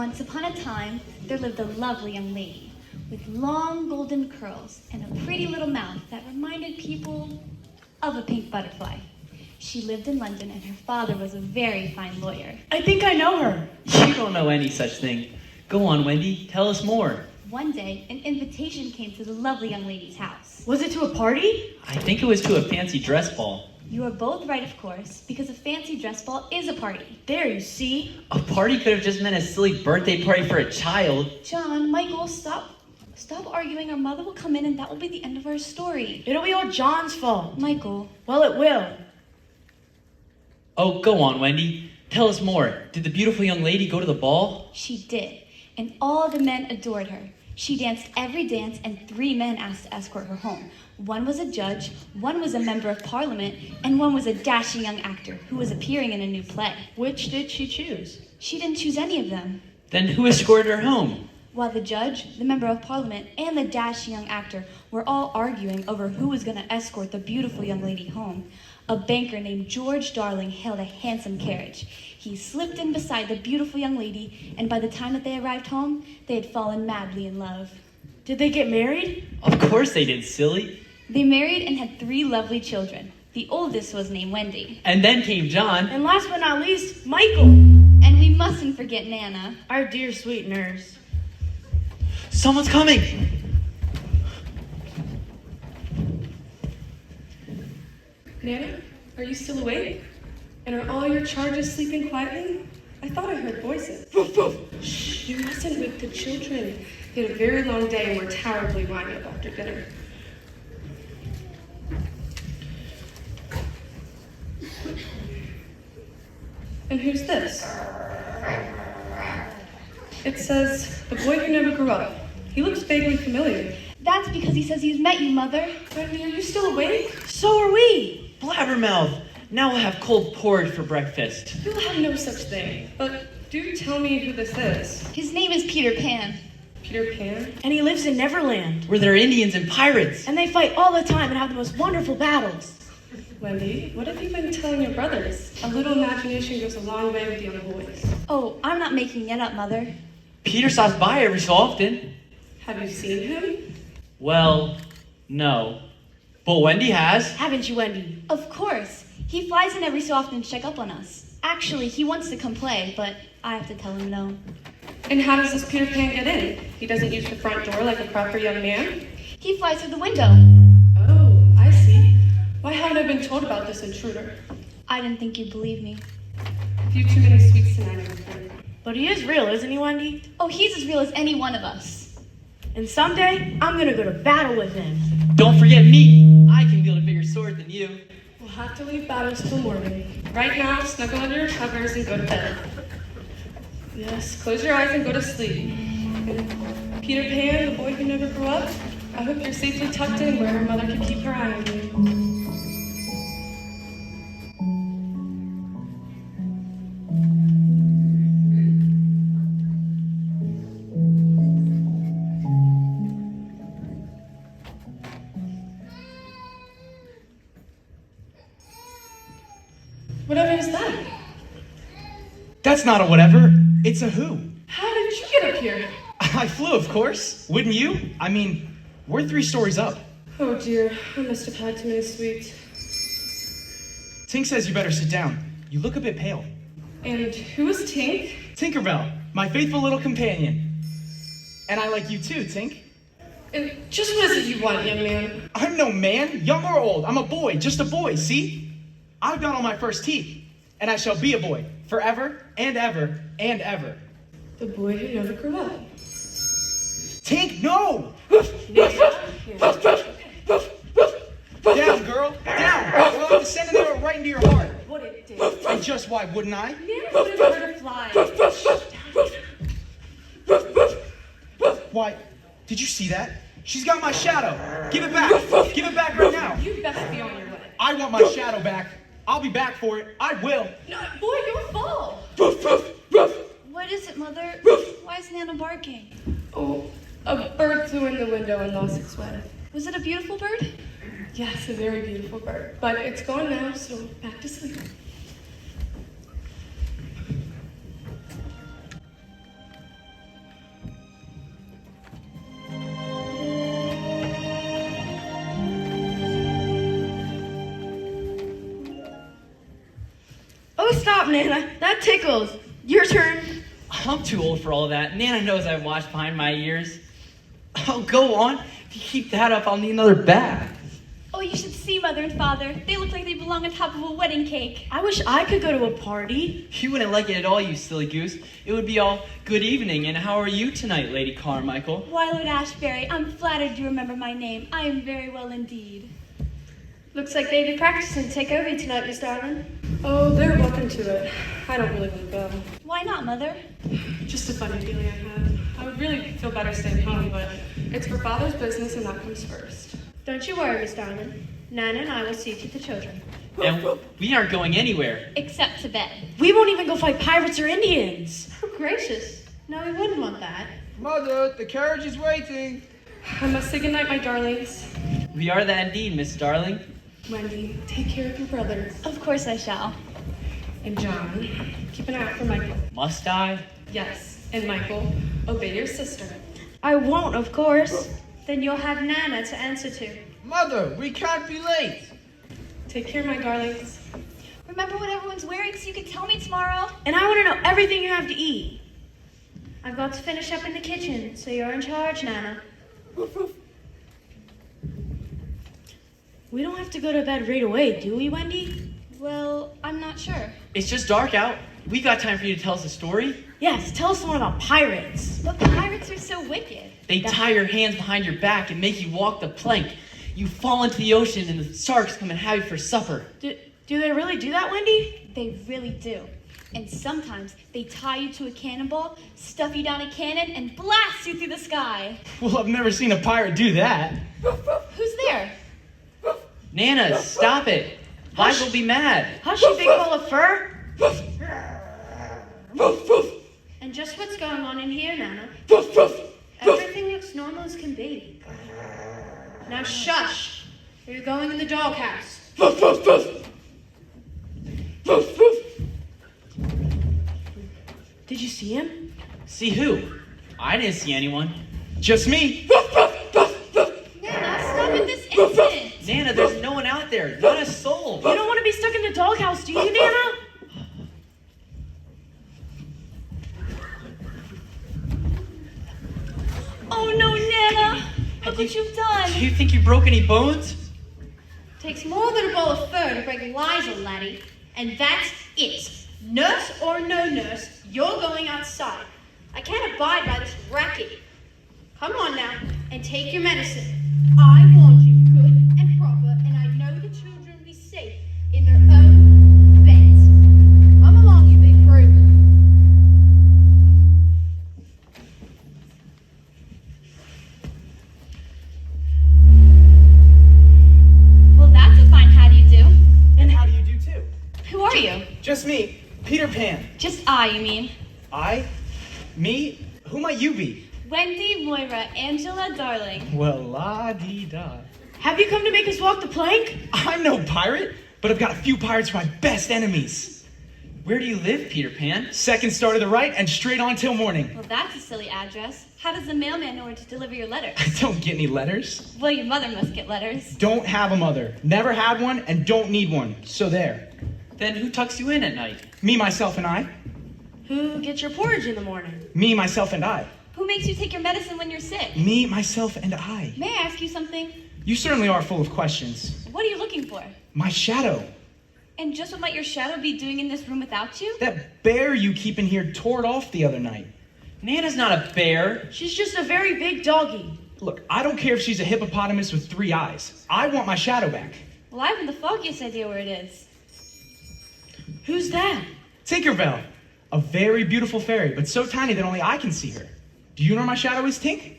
Once upon a time, there lived a lovely young lady with long golden curls and a pretty little mouth that reminded people of a pink butterfly. She lived in London and her father was a very fine lawyer. I think I know her. You don't know any such thing. Go on, Wendy. Tell us more. One day, an invitation came to the lovely young lady's house. Was it to a party? I think it was to a fancy dress ball. You are both right, of course, because a fancy dress ball is a party. There, you see? A party could have just meant a silly birthday party for a child. John, Michael, stop arguing. Our mother will come in and that will be the end of our story. It'll be all John's fault. Michael. Well, it will. Oh, go on, Wendy. Tell us more. Did the beautiful young lady go to the ball? She did, and all the men adored her. She danced every dance, and 3 men asked to escort her home. One was a judge, one was a member of parliament, and one was a dashing young actor who was appearing in a new play. Which did she choose? She didn't choose any of them. Then who escorted her home? While the judge, the member of parliament, and the dashing young actor were all arguing over who was going to escort the beautiful young lady home, a banker named George Darling hailed a handsome carriage. He slipped in beside the beautiful young lady, and by the time that they arrived home, they had fallen madly in love. Did they get married? Of course they did, silly. They married and had 3 lovely children. The oldest was named Wendy. And then came John. And last but not least, Michael. And we mustn't forget Nana. Our dear sweet nurse. Someone's coming. Nana, are you still awake? And are all your charges sleeping quietly? I thought I heard voices. Shh, you mustn't wake the children. They had a very long day and were terribly wound up after dinner. And who's this? It says, the boy who never grew up. He looks vaguely familiar. That's because he says he's met you, Mother. Wendy, are you still awake? So are we. Blabbermouth. Now we'll have cold porridge for breakfast. You'll have no such thing. But do tell me who this is. His name is Peter Pan. Peter Pan? And he lives in Neverland. Where there are Indians and pirates. And they fight all the time and have the most wonderful battles. Wendy, what have you been telling your brothers? A little imagination goes a long way with young boys. Oh, I'm not making it up, Mother. Peter stops by every so often. Have you seen him? Well, no. But Wendy has. Haven't you, Wendy? Of course. He flies in every so often to check up on us. Actually, he wants to come play, but I have to tell him no. And how does this Peter Pan get in? He doesn't use the front door like a proper young man? He flies through the window. Oh, I see. Why haven't I been told about this intruder? I didn't think you'd believe me. A few too many sweets tonight, I'm afraid. But he is real, isn't he, Wendy? Oh, he's as real as any one of us. And someday, I'm gonna go to battle with him. Don't forget me. I can wield a bigger sword than you. We'll have to leave battles till morning. Right now, snuggle under your covers and go to bed. Yes, close your eyes and go to sleep. And Peter Pan, the boy who never grew up, I hope you're safely tucked in where your mother can keep her eye on you. Whatever is that? That's not a whatever. It's a who. How did you get up here? I flew, of course. Wouldn't you? I mean, we're 3 stories up. Oh dear, I must have had too many sweets. Tink says you better sit down. You look a bit pale. And who is Tink? Tinkerbell, my faithful little companion. And I like you too, Tink. And just what is it you want, young man? I'm no man, young or old. I'm a boy, just a boy, see? I've got all my first teeth, and I shall be a boy, forever and ever and ever. The boy who never grew up. Tink, no! Down, girl, down! Or I'll have to send an arrow right into your heart. What it did. And just why wouldn't I? Nana would have hurt a fly. Why, did you see that? She's got my shadow. Give it back. Give it back right now. You best be on your way. I want my shadow back. I'll be back for it. I will. No, boy, you'll fall. What is it, Mother? Why is Nana barking? Oh, a bird flew in the window and lost its way. Was it a beautiful bird? Yes, a very beautiful bird. But it's gone now, so back to sleep. stop, Nana. That tickles. Your turn. I'm too old for all that. Nana knows I watch behind my ears. Oh, go on. If you keep that up, I'll need another bath. Oh, you should see Mother and Father. They look like they belong on top of a wedding cake. I wish I could go to a party. You wouldn't like it at all, you silly goose. It would be all good evening, and how are you tonight, Lady Carmichael? Why, Lord Ashbury, I'm flattered you remember my name. I am very well indeed. Looks like they've been practicing to take over you tonight, Miss Darling. Oh, they're welcome to it. I don't really want to go. Why not, Mother? Just a funny feeling I had. I would really feel better staying home, but it's for Father's business and that comes first. Don't you worry, Miss Darling. Nana and I will see to the children. And we aren't going anywhere. Except to bed. We won't even go fight pirates or Indians. Oh, gracious. No, we wouldn't want that. Mother, the carriage is waiting. I must say goodnight, my darlings. We are that indeed, Miss Darling. Wendy, take care of your brothers. Of course I shall. And John, keep an eye out for Michael. Must I? Yes, and Michael, obey your sister. I won't, of course. Then you'll have Nana to answer to. Mother, we can't be late. Take care, my darlings. Remember what everyone's wearing so you can tell me tomorrow? And I want to know everything you have to eat. I've got to finish up in the kitchen, so you're in charge, Nana. We don't have to go to bed right away, do we, Wendy? Well, I'm not sure. It's just dark out. We got time for you to tell us a story? Yes, tell us one about pirates. But pirates are so wicked. They tie your hands behind your back and make you walk the plank. You fall into the ocean and the sharks come and have you for supper. Do they really do that, Wendy? They really do. And sometimes they tie you to a cannonball, stuff you down a cannon, and blast you through the sky. Well, I've never seen a pirate do that. Who's there? Nana, stop it. Mike will be mad. Hush, you big ball of fur. And just what's going on in here, Nana? Everything looks normal as can be. Now shush. You're going in the doghouse. Did you see him? See who? I didn't see anyone. Just me. Nana, stop it this instant. Nana, there's no one out there. Not a soul. You don't want to be stuck in the doghouse, do you, Nana? Oh no, Nana! Look what you've done! Do you think you broke any bones? Takes more than a bowl of fur to break Liza, laddie. And that's it. Nurse or no nurse, you're going outside. I can't abide by this racket. Come on now, and take your medicine. I want you good and proper, and I know the children will be safe in their own beds. Come along, you big brute. Well, that's a fine how do you do. And how do you do too? Who are you? Just me, Peter Pan. Just I, you mean? I? Me? Who might you be? Wendy, Moira, Angela, darling. Well, la-dee-da. Have you come to make us walk the plank? I'm no pirate, but I've got a few pirates for my best enemies. Where do you live, Peter Pan? Second star to the right and straight on till morning. Well, that's a silly address. How does the mailman know where to deliver your letters? I don't get any letters. Well, your mother must get letters. Don't have a mother. Never had one and don't need one. So there. Then who tucks you in at night? Me, myself, and I. Who gets your porridge in the morning? Me, myself, and I. Who makes you take your medicine when you're sick? Me, myself, and I. May I ask you something? You certainly are full of questions. What are you looking for? My shadow. And just what might your shadow be doing in this room without you? That bear you keep in here tore it off the other night. Nana's not a bear. She's just a very big doggy. Look, I don't care if she's a hippopotamus with 3 eyes. I want my shadow back. Well, I haven't the foggiest idea where it is. Who's that? Tinkerbell. A very beautiful fairy, but so tiny that only I can see her. Do you know where my shadow is, Tink?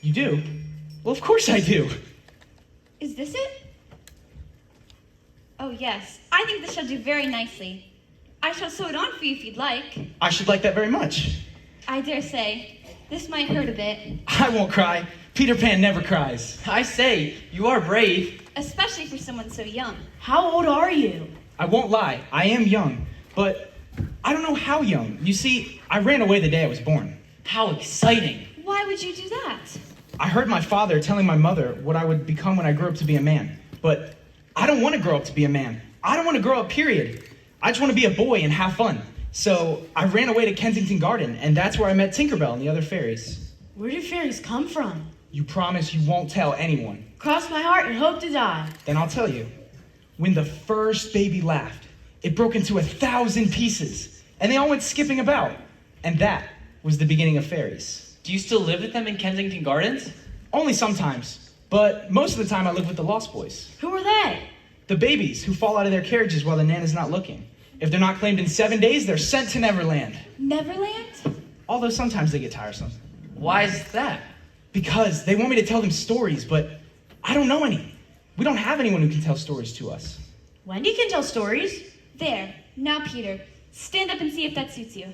You do? Well, of course I do. Is this it? Oh, yes. I think this shall do very nicely. I shall sew it on for you if you'd like. I should like that very much. I dare say. This might hurt a bit, I won't cry. Peter Pan never cries. I say, you are brave. especially for someone so young. How old are you? I won't lie, I am young, but I don't know how young. You see, I ran away the day I was born. How exciting. Why would you do that? I heard my father telling my mother what I would become when I grew up to be a man. But I don't want to grow up to be a man. I don't want to grow up, period. I just want to be a boy and have fun. So I ran away to Kensington Garden, and that's where I met Tinkerbell and the other fairies. Where do fairies come from? You promise you won't tell anyone? Cross my heart and hope to die. Then I'll tell you. When the first baby laughed, it broke into 1,000 pieces, and they all went skipping about. And that was the beginning of fairies. Do you still live with them in Kensington Gardens? Only sometimes, but most of the time I live with the Lost Boys. Who are they? The babies who fall out of their carriages while the Nana's not looking. If they're not claimed in 7 days, they're sent to Neverland. Neverland? Although sometimes they get tiresome. Why is that? Because they want me to tell them stories, but I don't know any. We don't have anyone who can tell stories to us. Wendy can tell stories. There. Now, Peter, stand up and see if that suits you.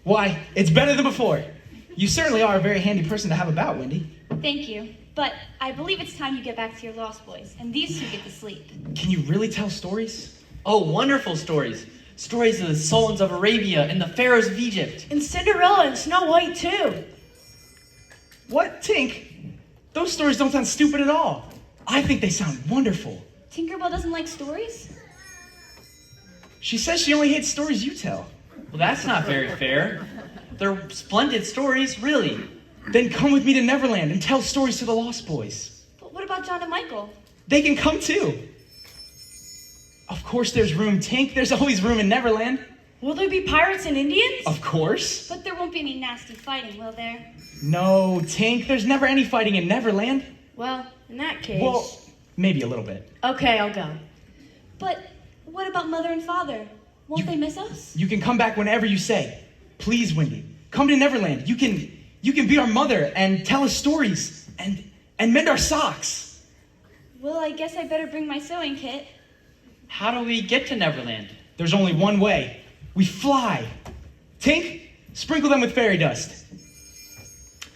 Why, it's better than before. You certainly are a very handy person to have about, Wendy. Thank you. But I believe it's time you get back to your Lost Boys, and these two get to sleep. Can you really tell stories? Oh, wonderful stories. Stories of the Sultans of Arabia and the Pharaohs of Egypt. And Cinderella and Snow White, too. What, Tink? Those stories don't sound stupid at all. I think they sound wonderful. Tinkerbell doesn't like stories? She says she only hates stories you tell. Well, that's not very fair. They're splendid stories, really. Then come with me to Neverland and tell stories to the Lost Boys. But what about John and Michael? They can come too. Of course there's room, Tink. There's always room in Neverland. Will there be pirates and Indians? Of course. But there won't be any nasty fighting, will there? No, Tink. There's never any fighting in Neverland. Well, in that case... Well, maybe a little bit. Okay, I'll go. But what about Mother and Father? Won't they miss us? You can come back whenever you say. Please, Wendy, come to Neverland. You can be our mother and tell us stories and mend our socks. Well, I guess I better bring my sewing kit. How do we get to Neverland? There's only one way. We fly. Tink, sprinkle them with fairy dust.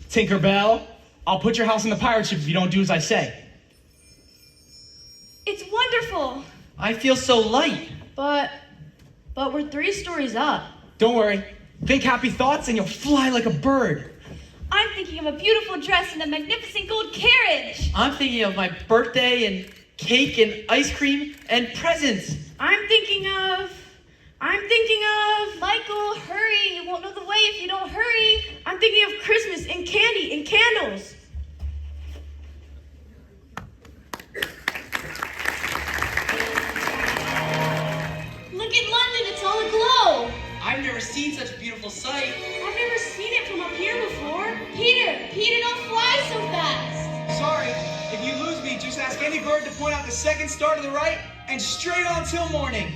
Tinkerbell, I'll put your house in the pirate ship if you don't do as I say. It's wonderful! I feel so light. But we're 3 stories up. Don't worry. Think happy thoughts and you'll fly like a bird. I'm thinking of a beautiful dress and a magnificent gold carriage. I'm thinking of my birthday and cake and ice cream and presents. I'm thinking of... Michael, hurry! You won't know the way if you don't hurry. I'm thinking of Christmas and candy and candles. Look at London, it's all aglow. I've never seen such a beautiful sight. I've never seen it from up here before. Peter, don't fly so fast. Sorry, if you lose me, just ask any bird to point out the second star to the right and straight on till morning.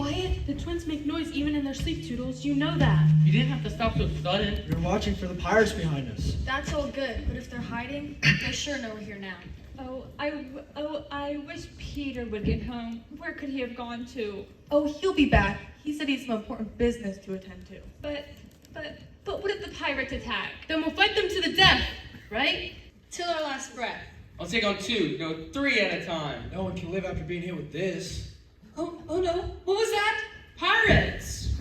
quiet. The twins make noise even in their sleep, Toodles. You know that. You didn't have to stop so sudden. We were watching for the pirates behind us. That's all good, but if they're hiding, they sure know we're here now. I wish Peter would get home. Where could he have gone to? Oh, he'll be back. He said he's some important business to attend to. But what if the pirates attack? Then we'll fight them to the death, right? Till our last breath. I'll take on 2, no, 3 at a time. No one can live after being hit with this. Oh no. What was that? Pirates!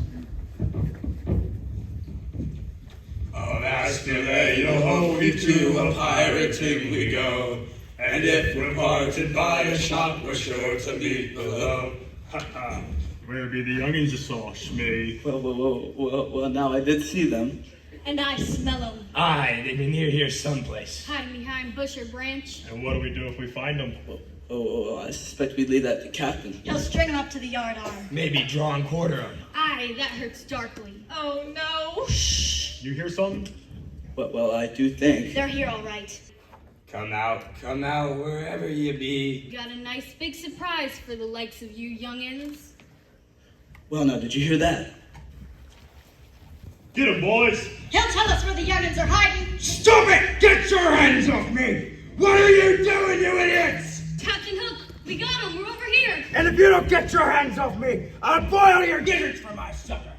Avast yo-ho, we to a pirating we go. And if we're parted by a shot, we're sure to meet below. Ha ha. Where be the youngins you saw, Shmee? Well, now I did see them. And I smell them. Aye, they've been near here someplace. Hiding behind bush or branch. And what do we do if we find them? I suspect we'd leave that to Captain. He'll string them up to the yard arm. Maybe draw and quarter them. Aye, that hurts darkly. Oh no! You hear something? Well, I do think. They're here all right. Come out, wherever you be. Got a nice big surprise for the likes of you youngins. Well, now, did you hear that? Get 'em, boys! He'll tell us where the youngins are hiding. Stop it! Get your hands off me! What are you doing, you idiots? Captain Hook, we got him. We're over here. And if you don't get your hands off me, I'll boil your gizzards for my supper.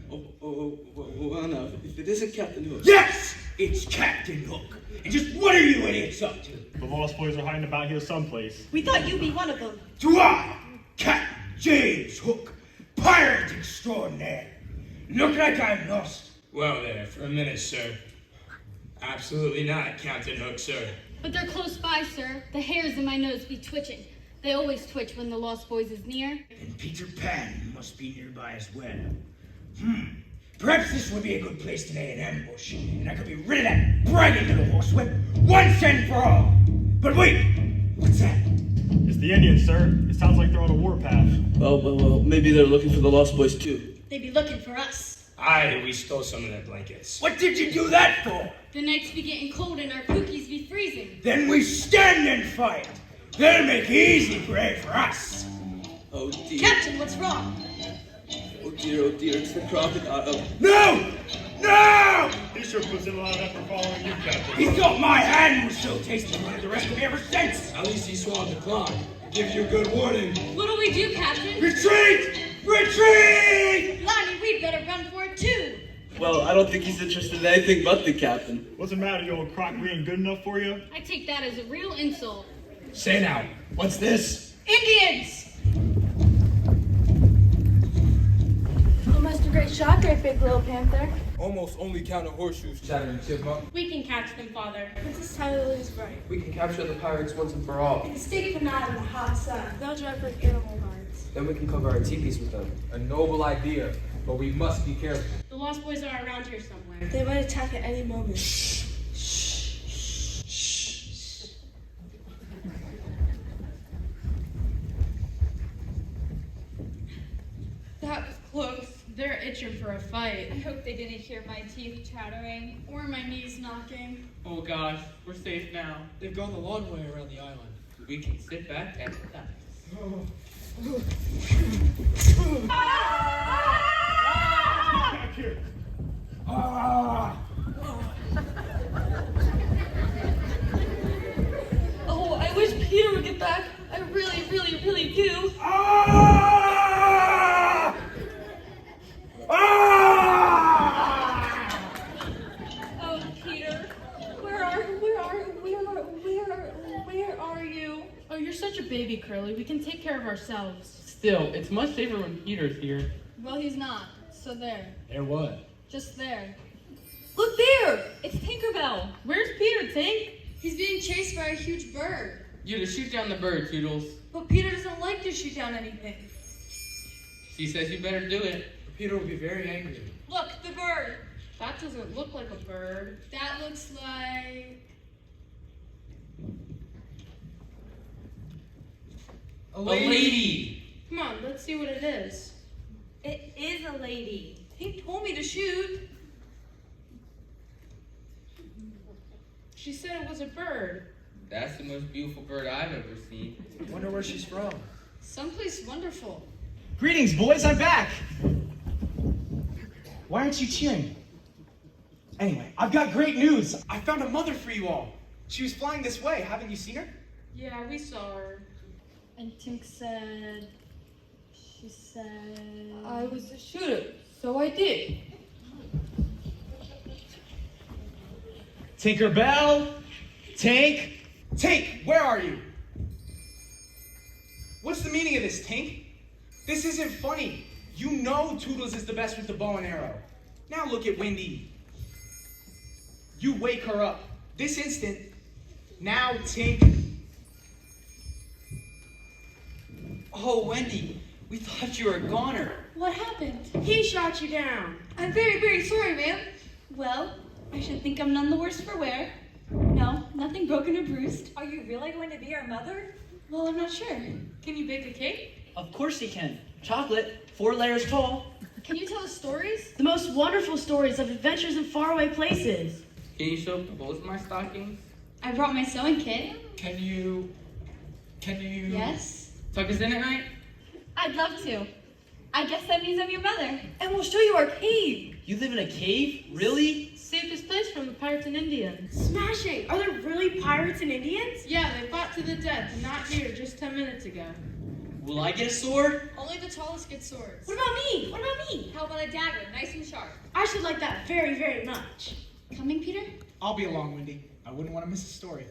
Well, now, if it isn't Captain Hook. Yes, it's Captain Hook. And just what are you idiots up to? The Lost Boys are hiding about here someplace. We thought you'd be one of them. To I, Captain James Hook, pirate extraordinaire. Look like I'm lost. Well there, for a minute, sir. Absolutely not, Captain Hook, sir. But they're close by, sir. The hairs in my nose be twitching. They always twitch when the Lost Boys is near. And Peter Pan must be nearby as well. Perhaps this would be a good place to lay an ambush, and I could be rid of that bragging little horsewhip once and for all. But wait, what's that? It's the Indians, sir. It sounds like they're on a warpath. Well, maybe they're looking for the Lost Boys, too. They'd be looking for us. Aye, we stole some of their blankets. What did you do that for? The nights be getting cold and our pookies be freezing. Then we stand and fight. They'll make easy prey for us. Oh, dear. Captain, what's wrong? Oh, dear, it's the crocodile. No! No! He sure puts in a lot of effort following you, Captain. He thought my hand was so tasty he wanted the rest of me ever since. At least he swallowed the clock. Gives you a good warning. What'll we do, Captain? Retreat! Retreat! Blimey, we'd better run for it, too. Well, I don't think he's interested in anything but the captain. What's the matter, you old croc? We ain't good enough for you? I take that as a real insult. Say now, what's this? Indians! You must have great shot there, big little panther. Almost only counted horseshoes, Chattering Chipmunk. We can catch them, Father. Princess Tyler is right. We can capture the pirates once and for all. Stake them out in the hot sun. They'll drive like animal hearts. Then we can cover our teepees with them. A noble idea, but we must be careful. The Lost Boys are around here somewhere. They might attack at any moment. That was close. They're itching for a fight. I hope they didn't hear my teeth chattering. Or my knees knocking. Oh gosh, we're safe now. They've gone the long way around the island. We can sit back and relax. Back here. Oh, I wish Peter would get back. I really, really, really do. Oh, Peter, where are you? Oh, you're such a baby, Curly. We can take care of ourselves. Still, it's much safer when Peter's here. Well, he's not. So there. There what? Just there. Look there! It's Tinkerbell. Where's Peter, Tink? He's being chased by a huge bird. You to shoot down the bird, Toodles. But Peter doesn't like to shoot down anything. She says you better do it. Peter will be very angry. Look, the bird. That doesn't look like a bird. That looks like... A lady! Come on, let's see what it is. It is a lady. He told me to shoot. She said it was a bird. That's the most beautiful bird I've ever seen. Wonder where she's from. Someplace wonderful. Greetings, boys, I'm back! Why aren't you cheering? Anyway, I've got great news. I found a mother for you all. She was flying this way. Haven't you seen her? Yeah, we saw her. And Tink said... She said... I was the shooter, so I did. Tinkerbell? Tink? Tink, where are you? What's the meaning of this, Tink? This isn't funny. You know Toodles is the best with the bow and arrow. Now look at Wendy. You wake her up. This instant. Now, Tink. Oh, Wendy, we thought you were a goner. What happened? He shot you down. I'm very, very sorry, ma'am. Well, I should think I'm none the worse for wear. No, nothing broken or bruised. Are you really going to be our mother? Well, I'm not sure. Can you bake a cake? Of course he can. Chocolate, 4 layers tall. Can you tell us stories? The most wonderful stories of adventures in faraway places. Can you sew both my stockings? I brought my sewing kit. Can you... Yes? tuck us in at night? I'd love to. I guess that means I'm your mother. And we'll show you our cave. You live in a cave? Really? Safest place from the pirates and Indians. Smashing. Are there really pirates and Indians? Yeah, they fought to the death, not here, just 10 minutes ago. Will I get a sword? Only the tallest get swords. What about me? What about me? How about a dagger, nice and sharp? I should like that very, very much. Coming, Peter? I'll be along, Wendy. I wouldn't want to miss a story.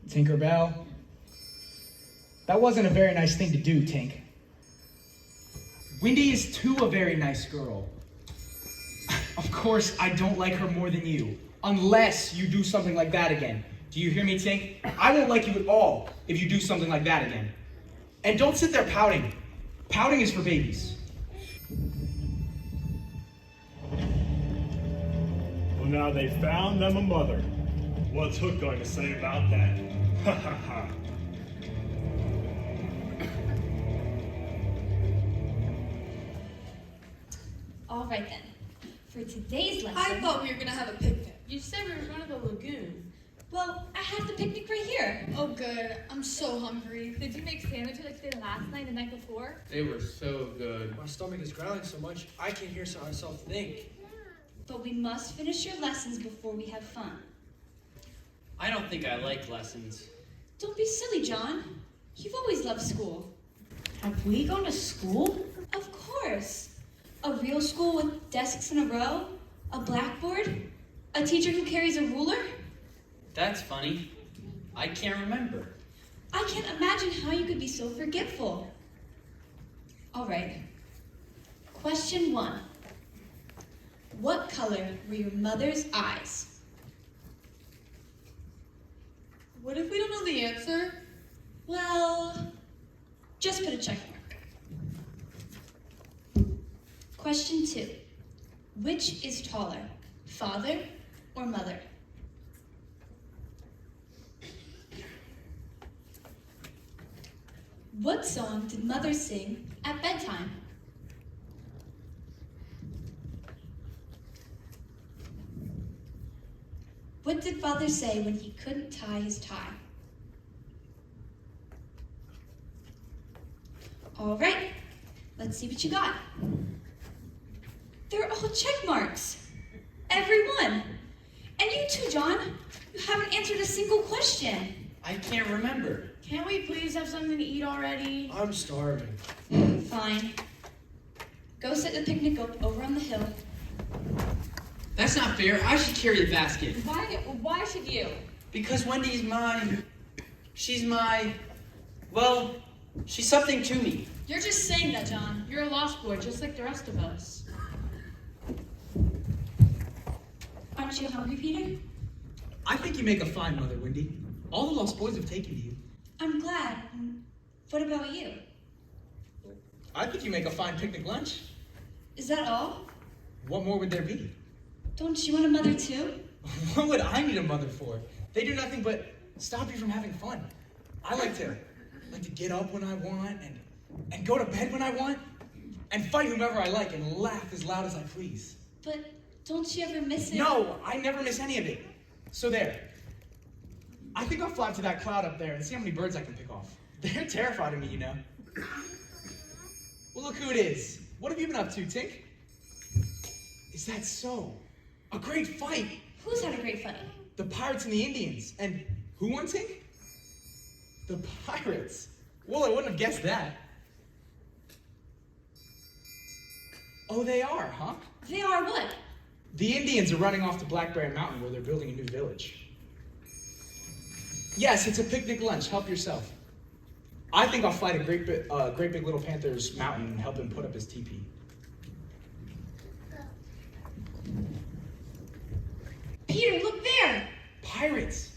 Tinkerbell. That wasn't a very nice thing to do, Tink. Wendy is too a very nice girl. Of course, I don't like her more than you. Unless you do something like that again. Do you hear me, Tink? I won't like you at all if you do something like that again. And don't sit there pouting. Pouting is for babies. Well, now they found them a mother. What's Hook going to say about that? Ha ha ha. All right then. For today's lesson... I thought we were gonna have a picnic. You said we were going to the lagoon. Well, I have the picnic right here. Oh, good. I'm so hungry. Did you make sandwiches like you did last night and the night before? They were so good. My stomach is growling so much, I can't hear myself think. But we must finish your lessons before we have fun. I don't think I like lessons. Don't be silly, John. You've always loved school. Have we gone to school? Of course. A real school with desks in a row, a blackboard, a teacher who carries a ruler. That's funny. I can't remember. I can't imagine how you could be so forgetful. All right. Question 1. What color were your mother's eyes? What if we don't know the answer? Well, just put a check mark. Question 2. Which is taller, father or mother? What song did mother sing at bedtime? What did father say when he couldn't tie his tie? All right, let's see what you got. They're all check marks. Every one. And you too, John. You haven't answered a single question. I can't remember. Can't we please have something to eat already? I'm starving. Fine. Go set the picnic up over on the hill. That's not fair. I should carry the basket. Why should you? Because Wendy's she's well, she's something to me. You're just saying that, John. You're a lost boy, just like the rest of us. Aren't you hungry, Peter? I think you make a fine mother, Wendy. All the lost boys have taken to you. I'm glad. What about you? I think you make a fine picnic lunch. Is that all? What more would there be? Don't you want a mother too? What would I need a mother for? They do nothing but stop you from having fun. I like to get up when I want and go to bed when I want and fight whomever I like and laugh as loud as I please. But don't you ever miss it? No, I never miss any of it. So there. I think I'll fly up to that cloud up there and see how many birds I can pick off. They're terrified of me, you know. Well, look who it is. What have you been up to, Tink? Is that so? A great fight. Who's had a great fight? The pirates and the Indians. And who won, Tink? The pirates. Well, I wouldn't have guessed that. Oh, they are, huh? They are what? The Indians are running off to Blackberry Mountain where they're building a new village. Yes, it's a picnic lunch. Help yourself. I think I'll fight a great big little panther's mountain and help him put up his teepee. Peter, look there! Pirates!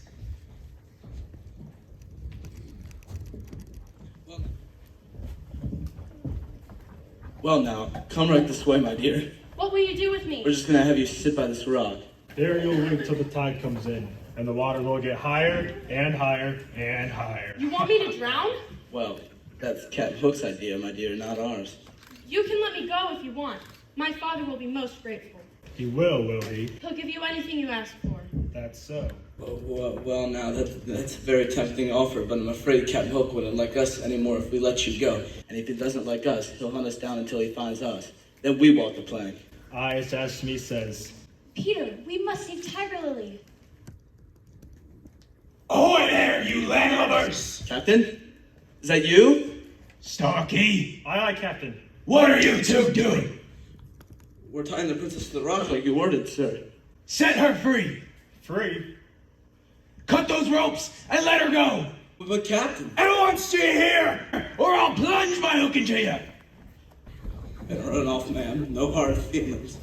Well now, come right this way, my dear. What will you do with me? We're just gonna have you sit by this rock. There you'll wait till the tide comes in, and the water will get higher and higher and higher. You want me to drown? Well, that's Captain Hook's idea, my dear, not ours. You can let me go if you want. My father will be most grateful. He will he? He'll give you anything you ask for. That's so. Well now, that's a very tempting offer, but I'm afraid Captain Hook wouldn't like us anymore if we let you go. And if he doesn't like us, he'll hunt us down until he finds us. Then we walk the plank. Aye, it's as Smee says. Peter, we must save Tiger Lily. Ahoy there, you landlubbers! Captain? Is that you? Starkey! Aye, Captain. What are you two doing? We're tying the princess to the rock like you ordered, sir. Set her free! Free? Cut those ropes and let her go! But Captain... I don't want you here, or I'll plunge my hook into you! Better run off, ma'am. No hard feelings.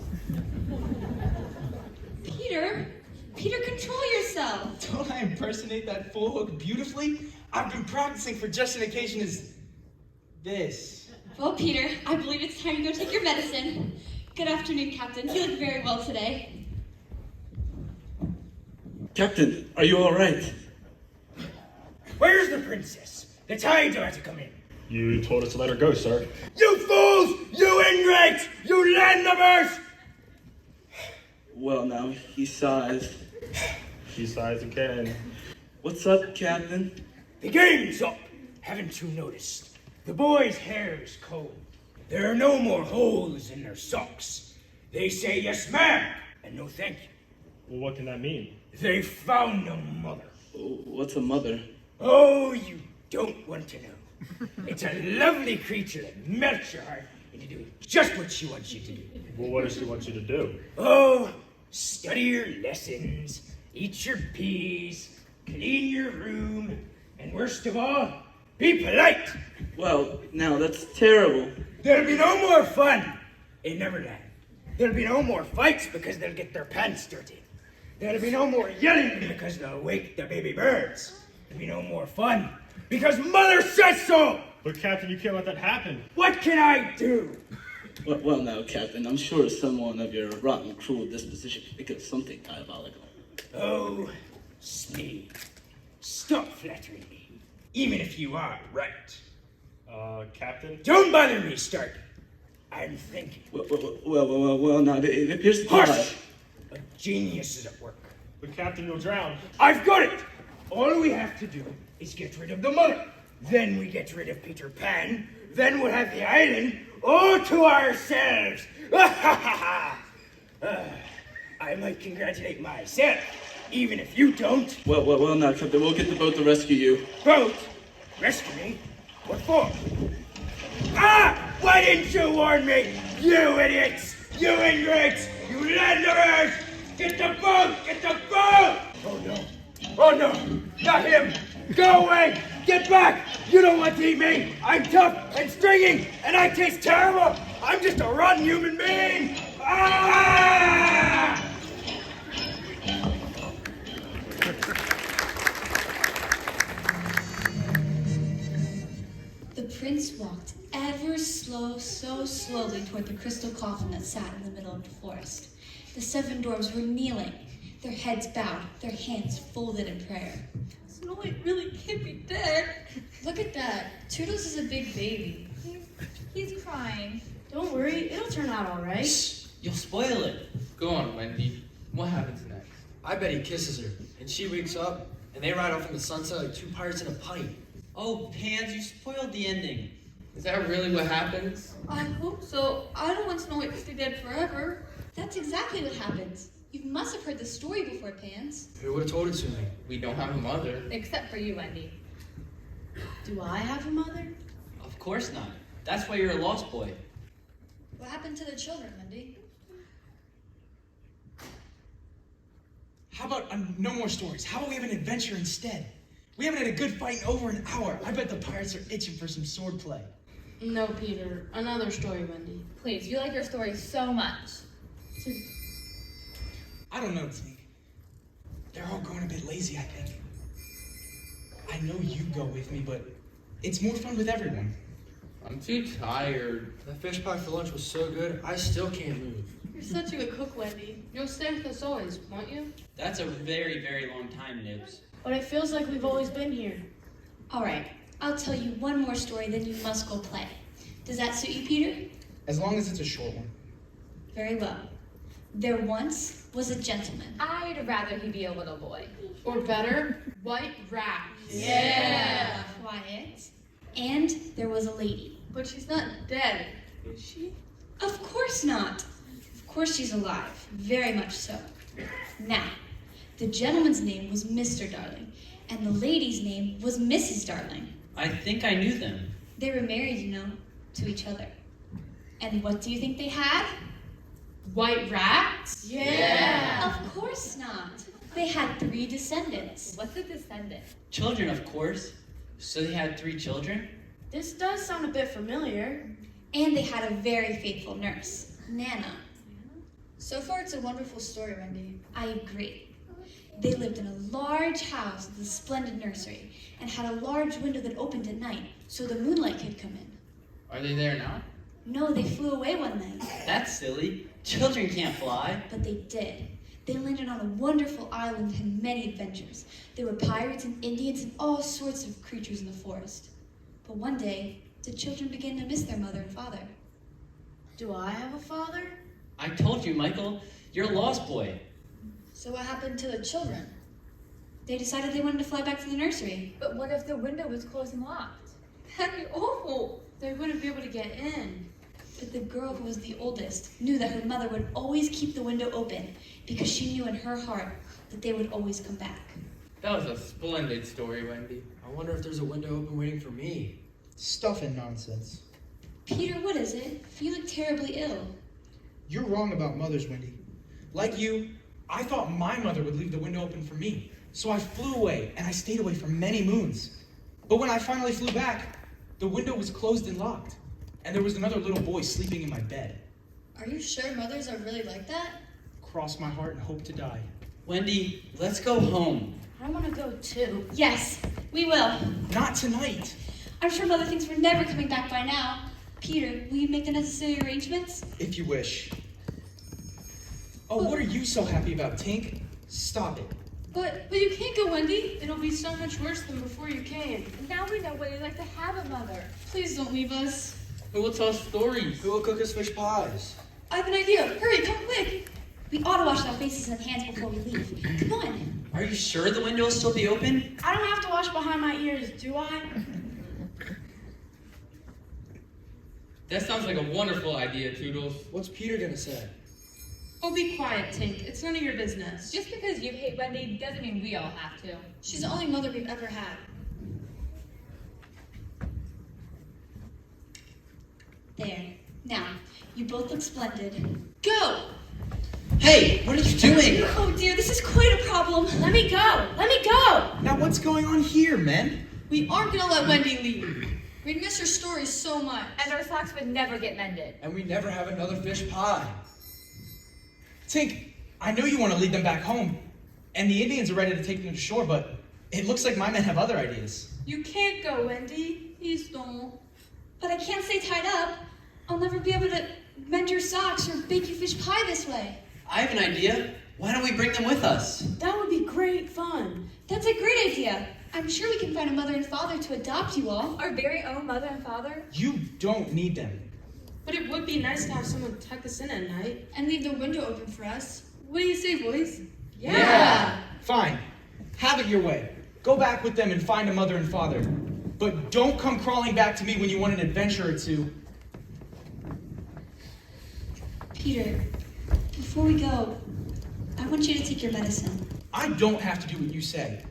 Peter, control yourself. Don't I impersonate that full hook beautifully? I've been practicing for just an occasion as this. Well, Peter, I believe it's time to go take your medicine. Good afternoon, Captain. You look very well today. Captain, are you all right? Where's the princess? The tide's about to come in. You told us to let her go, sir. You fools! You ingrates! You landlubbers! Well now, he sighs. He sighs again. What's up, Captain? The game's up. Haven't you noticed? The boys' hair is cold. There are no more holes in their socks. They say yes, ma'am, and no thank you. Well, what can that mean? They found a mother. What's a mother? Oh, you don't want to know. It's a lovely creature that melts your heart into doing just what she wants you to do. Well, what does she want you to do? Oh, study your lessons, eat your peas, clean your room, and worst of all, be polite. Well, now that's terrible. There'll be no more fun in Neverland. There'll be no more fights because they'll get their pants dirty. There'll be no more yelling because they'll wake the baby birds. There'll be no more fun because Mother says so! But Captain, you can't let that happen. What can I do? Well now, Captain, I'm sure someone of your rotten, cruel disposition could think of something diabolical. Oh, Smee, stop flattering me, even if you are right. Captain? Don't bother me, Stark. I'm thinking. Well, now, it appears to be... Hush! A genius is at work. But Captain, you'll drown. I've got it! All we have to do is get rid of the mother. Then we get rid of Peter Pan. Then we'll have the island all to ourselves. I might congratulate myself, even if you don't. Well, now, Captain, we'll get the boat to rescue you. Boat? Rescue me? What for? Ah! Why didn't you warn me? You idiots! You ingrates! You landlubbers! Get the boat! Get the boat! Oh no! Oh no! Not him! Go away! Get back! You don't want to eat me! I'm tough and stringy, and I taste terrible! I'm just a rotten human being! Ah! The prince walked ever so slowly toward the crystal coffin that sat in the middle of the forest. The 7 dwarves were kneeling, their heads bowed, their hands folded in prayer. Snow White really can't be dead. Look at that. Toodles is a big baby. He's crying. Don't worry, it'll turn out all right. Shh, you'll spoil it. Go on, Wendy. What happens next? I bet he kisses her, and she wakes up, and they ride off in the sunset like 2 pirates in a pipe. Oh, Pans, you spoiled the ending. Is that really what happens? I hope so. I don't want Snow White to stay dead forever. That's exactly what happens. You must have heard the story before, Pans. Who would have told it to me? We don't have a mother. Except for you, Wendy. Do I have a mother? Of course not. That's why you're a lost boy. What happened to the children, Wendy? How about no more stories? How about we have an adventure instead? We haven't had a good fight in over an hour. I bet the pirates are itching for some sword play. No, Peter. Another story, Wendy. Please, you like your story so much. I don't know, Tink. They're all growing a bit lazy, I think. I know you go with me, but it's more fun with everyone. I'm too tired. That fish pie for lunch was so good, I still can't move. You're such a good cook, Wendy. You'll stay with us always, won't you? That's a very, very long time, Nibs. But it feels like we've always been here. All right, I'll tell you one more story, then you must go play. Does that suit you, Peter? As long as it's a short one. Very well. There once was a gentleman. I'd rather he be a little boy. Or better, white rat. Yeah. Quiet. And there was a lady. But she's not dead, is she? Of course not. Of course she's alive. Very much so. Now, the gentleman's name was Mr. Darling, and the lady's name was Mrs. Darling. I think I knew them. They were married, you know, to each other. And what do you think they had? White rats? Yeah. Of course not. They had 3 descendants. What's a descendant? Children, of course. So they had 3 children? This does sound a bit familiar. And they had a very faithful nurse, Nana. So far, it's a wonderful story, Wendy. I agree. They lived in a large house with a splendid nursery and had a large window that opened at night so the moonlight could come in. Are they there now? No, they flew away one night. That's silly. Children can't fly. But they did. They landed on a wonderful island and had many adventures. There were pirates and Indians and all sorts of creatures in the forest. But one day, the children began to miss their mother and father. Do I have a father? I told you, Michael. You're a lost boy. So what happened to the children? They decided they wanted to fly back to the nursery. But what if the window was closed and locked? That'd be awful. They wouldn't be able to get in. But the girl who was the oldest knew that her mother would always keep the window open because she knew in her heart that they would always come back. That was a splendid story, Wendy. I wonder if there's a window open waiting for me. Stuff and nonsense. Peter, what is it? You look terribly ill. You're wrong about mothers, Wendy. Like you, I thought my mother would leave the window open for me. So I flew away, and I stayed away for many moons. But when I finally flew back, the window was closed and locked. And there was another little boy sleeping in my bed. Are you sure mothers are really like that? Cross my heart and hope to die. Wendy, let's go home. I want to go too. Yes, we will. Not tonight. I'm sure Mother thinks we're never coming back by now. Peter, will you make the necessary arrangements? If you wish. Oh, what are you so happy about, Tink? Stop it. But you can't go, Wendy. It'll be so much worse than before you came. And now we know what it's like to have a mother. Please don't leave us. Who will tell stories? Who will cook us fish pies? I have an idea. Hurry, come quick. We ought to wash our faces and hands before we leave. Come on. Are you sure the window will still be open? I don't have to wash behind my ears, do I? That sounds like a wonderful idea, Toodles. What's Peter gonna say? Oh, be quiet, Tink. It's none of your business. Just because you hate Wendy doesn't mean we all have to. She's the only mother we've ever had. There. Now, you both look splendid. Go! Hey, what are you doing? Oh dear, this is quite a problem. Let me go! Let me go! Now what's going on here, men? We aren't gonna let Wendy leave. We'd miss her stories so much. And our socks would never get mended. And we never have another fish pie. Tink, I know you want to lead them back home, and the Indians are ready to take them to shore, but it looks like my men have other ideas. You can't go, Wendy. Please don't. But I can't stay tied up. I'll never be able to mend your socks or bake you fish pie this way. I have an idea. Why don't we bring them with us? That would be great fun. That's a great idea. I'm sure we can find a mother and father to adopt you all. Our very own mother and father? You don't need them. But it would be nice to have someone tuck us in at night. And leave the window open for us. What do you say, boys? Yeah. Fine. Have it your way. Go back with them and find a mother and father. But don't come crawling back to me when you want an adventure or two. Peter, before we go, I want you to take your medicine. I don't have to do what you say.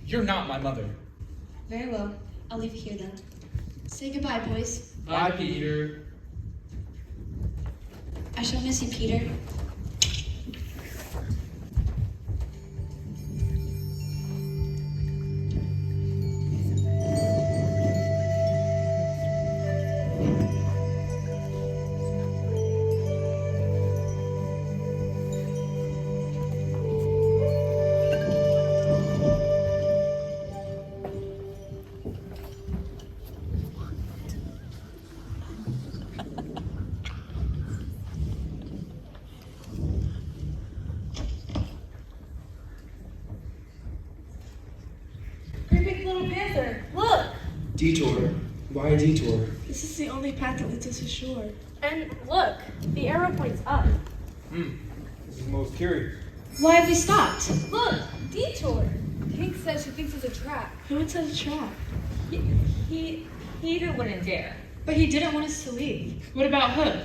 You're not my mother. Very well. I'll leave you here then. Say goodbye, boys. Bye, Peter. I shall miss you, Peter. Great big little panther. Look! Detour. Why a detour? This is the only path that leads us to shore. And look, the arrow points up. This is most curious. Why have we stopped? Look, detour. Pink says she thinks it's a trap. Who would set a trap? Peter wouldn't dare. But he didn't want us to leave. What about Hook?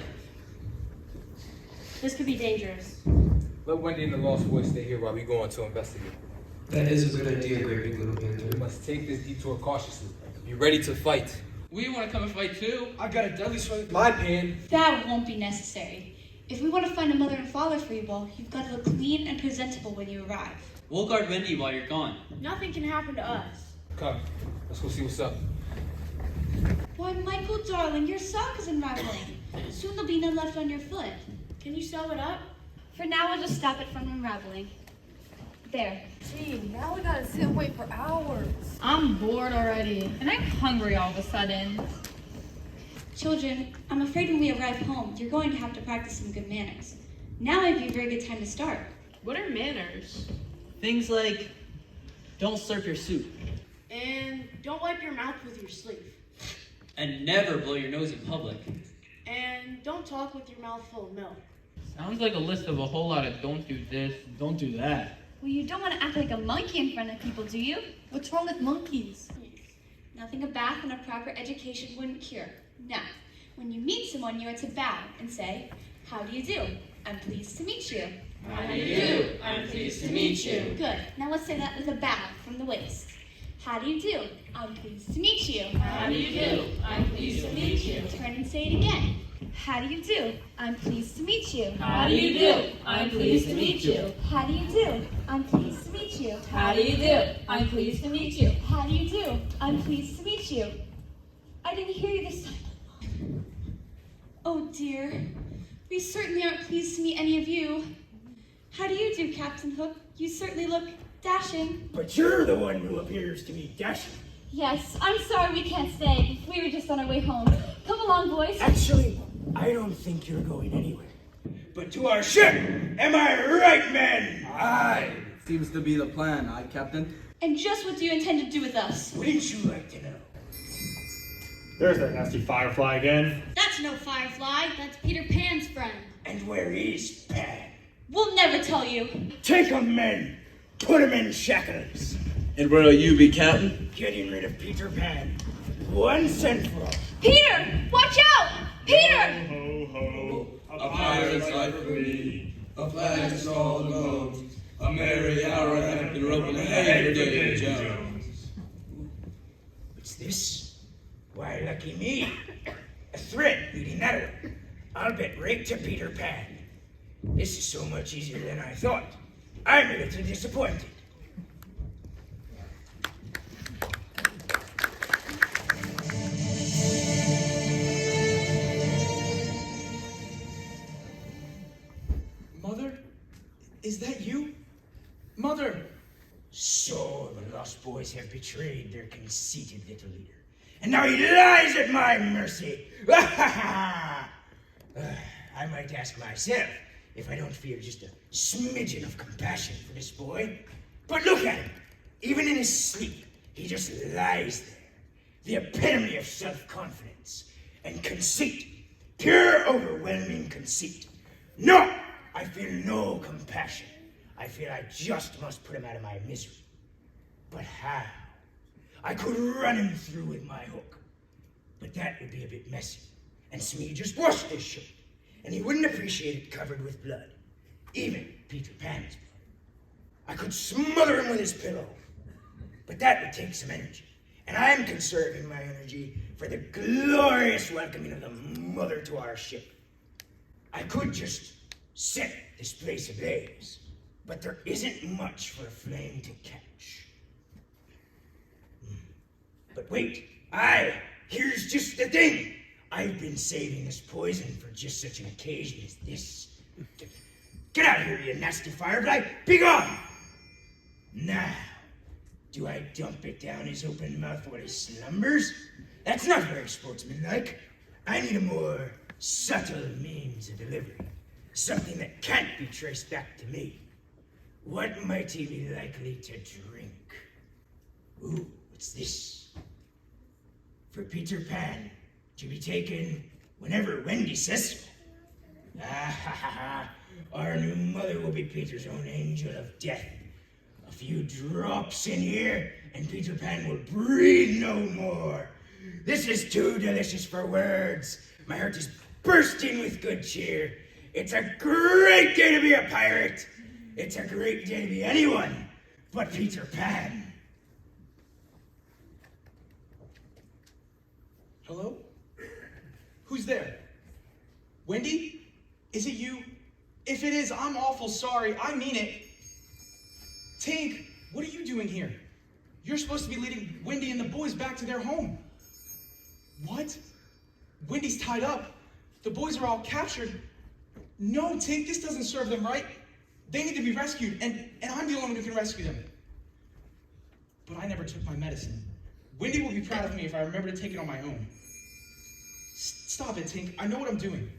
This could be dangerous. Let Wendy and the Lost Boys stay here while we go on to investigate. That is a good idea, Great Big Little Panther. We must take this detour cautiously. Be ready to fight. We want to come and fight too. I got a deadly sword with my pan. That won't be necessary. If we want to find a mother and father for you all, you've got to look clean and presentable when you arrive. We'll guard Wendy while you're gone. Nothing can happen to us. Come, let's go see what's up. Why, Michael, darling, your sock is unraveling. Soon there'll be none left on your foot. Can you sew it up? For now, we'll just stop it from unraveling. There. Gee, now we gotta sit and wait for hours. I'm bored already, and I'm hungry all of a sudden. Children, I'm afraid when we arrive home, you're going to have to practice some good manners. Now might be a very good time to start. What are manners? Things like, don't slurp your soup, And don't wipe your mouth with your sleeve. and never blow your nose in public. And don't talk with your mouth full of milk. Sounds like a list of a whole lot of don't do this, don't do that. Well, you don't want to act like a monkey in front of people, do you? What's wrong with monkeys? Nothing a bath and a proper education wouldn't cure. Now, when you meet someone, you are to bow and say, "How do you do? I'm pleased to meet you." How do you do? I'm pleased to meet you. Good. Now let's say that with a bow from the waist. How do you do? I'm pleased to meet you. How do you do? I'm pleased to meet you. Turn and say it again. How do you do? I'm pleased to meet you. How do you do? I'm pleased to meet you. How do you do? I'm pleased to meet you. How do you do? I'm pleased to meet you. How do you do? I'm pleased to meet you. I didn't hear you this time. Oh dear. We certainly aren't pleased to meet any of you. How do you do, Captain Hook? You certainly look dashing. But you're the one who appears to be dashing. Yes, I'm sorry we can't stay. We were just on our way home. Come along, boys. Actually, I don't think you're going anywhere. But to our ship! Am I right, men? Aye. Seems to be the plan, aye, Captain? And just what do you intend to do with us? Wouldn't you like to know? There's that nasty firefly again. That's no firefly. That's Peter Pan's friend. And where is Pan? We'll never tell you. Take 'em, men! Put 'em in shackles! And where'll you be, Captain? Getting rid of Peter Pan. Once and for all. Peter! Watch out! Peter! Ho, ho, a pirate's life for me, a flag to all the bones, a merry hour and the rope and hay for Davy Jones. What's this? Why, lucky me. A thread leading that way. I'll bet right to Peter Pan. This is so much easier than I thought. I'm a little disappointed. Mother? Is that you? Mother! So the Lost Boys have betrayed their conceited little leader. And now he lies at my mercy. I might ask myself if I don't feel just a smidgen of compassion for this boy. But look at him. Even in his sleep, he just lies there. The epitome of self-confidence and conceit. Pure, overwhelming conceit. No! I feel no compassion. I feel I just must put him out of my misery. But how? I could run him through with my hook. But that would be a bit messy. And Smee just washed this shirt. And he wouldn't appreciate it covered with blood. Even Peter Pan's blood. I could smother him with his pillow. But that would take some energy. And I'm conserving my energy for the glorious welcoming of the mother to our ship. I could just set this place ablaze. But there isn't much for a flame to catch. But wait, here's just the thing. I've been saving this poison for just such an occasion as this. Get out of here, you nasty firefly! Be gone! Now, do I dump it down his open mouth while he slumbers? That's not very sportsmanlike. I need a more subtle means of delivery. Something that can't be traced back to me. What might he be likely to drink? Ooh, what's this? For Peter Pan, to be taken whenever Wendy says so. Our new mother will be Peter's own angel of death. A few drops in here, and Peter Pan will breathe no more. This is too delicious for words. My heart is bursting with good cheer. It's a great day to be a pirate. It's a great day to be anyone but Peter Pan. Hello? Who's there? Wendy? Is it you? If it is, I'm awful sorry. I mean it. Tink, what are you doing here? You're supposed to be leading Wendy and the boys back to their home. What? Wendy's tied up. The boys are all captured. No, Tink, this doesn't serve them right. They need to be rescued, and I'm the only one who can rescue them. But I never took my medicine. Wendy will be proud of me if I remember to take it on my own. Stop it, Tink. I know what I'm doing.